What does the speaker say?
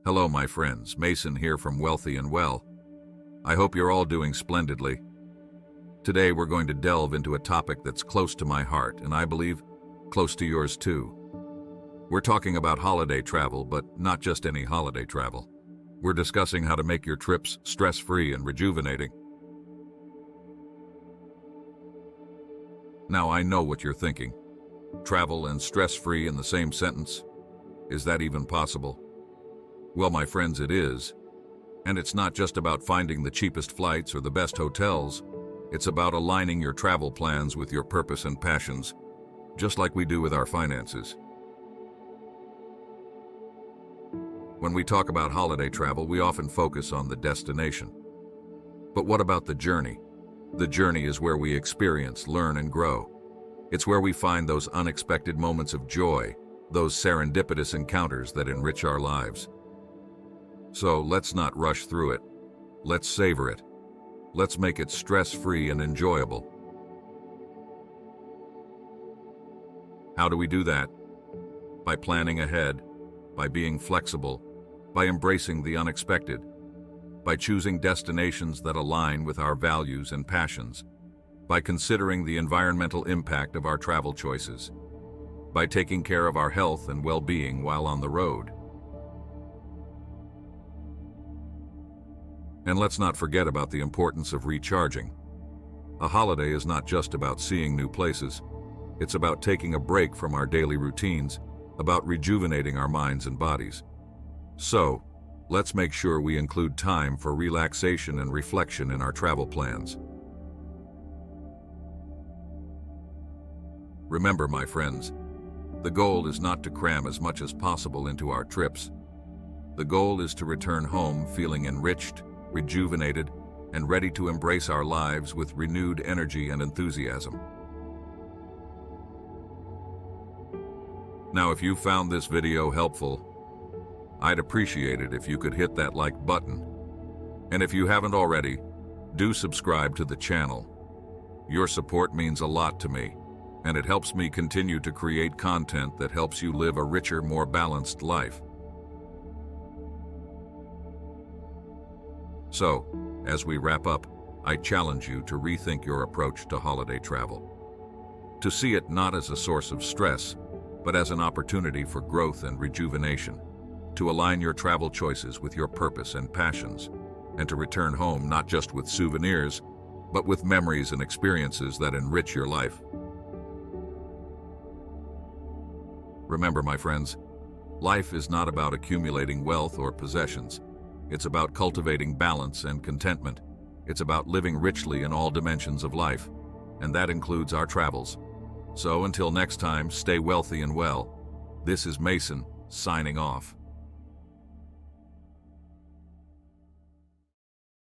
Hello, my friends. Mason here from Wealthy and Well. I hope you're all doing splendidly. Today, we're going to delve into a topic that's close to my heart, and I believe close to yours too. We're talking about holiday travel, but not just any holiday travel. We're discussing how to make your trips stress-free and rejuvenating. Now, I know what you're thinking. Travel and stress-free in the same sentence? Is that even possible? Well, my friends, it is. And it's not just about finding the cheapest flights or the best hotels. It's about aligning your travel plans with your purpose and passions, just like we do with our finances. When we talk about holiday travel, we often focus on the destination. But what about the journey? The journey is where we experience, learn, and grow. It's where we find those unexpected moments of joy, those serendipitous encounters that enrich our lives. So let's not rush through it. Let's savor it. Let's make it stress-free and enjoyable. How do we do that? By planning ahead, by being flexible, by embracing the unexpected, by choosing destinations that align with our values and passions, by considering the environmental impact of our travel choices, by taking care of our health and well-being while on the road. And let's not forget about the importance of recharging. A holiday is not just about seeing new places. It's about taking a break from our daily routines, about rejuvenating our minds and bodies. So, let's make sure we include time for relaxation and reflection in our travel plans. Remember, my friends, the goal is not to cram as much as possible into our trips. The goal is to return home feeling enriched, rejuvenated, and ready to embrace our lives with renewed energy and enthusiasm. Now, if you found this video helpful, I'd appreciate it if you could hit that like button. And if you haven't already, do subscribe to the channel. Your support means a lot to me, and it helps me continue to create content that helps you live a richer, more balanced life. So, as we wrap up, I challenge you to rethink your approach to holiday travel. To see it not as a source of stress, but as an opportunity for growth and rejuvenation. To align your travel choices with your purpose and passions, and to return home not just with souvenirs, but with memories and experiences that enrich your life. Remember, my friends, life is not about accumulating wealth or possessions. It's about cultivating balance and contentment. It's about living richly in all dimensions of life, and that includes our travels. So until next time, stay wealthy and well. This is Mason, signing off.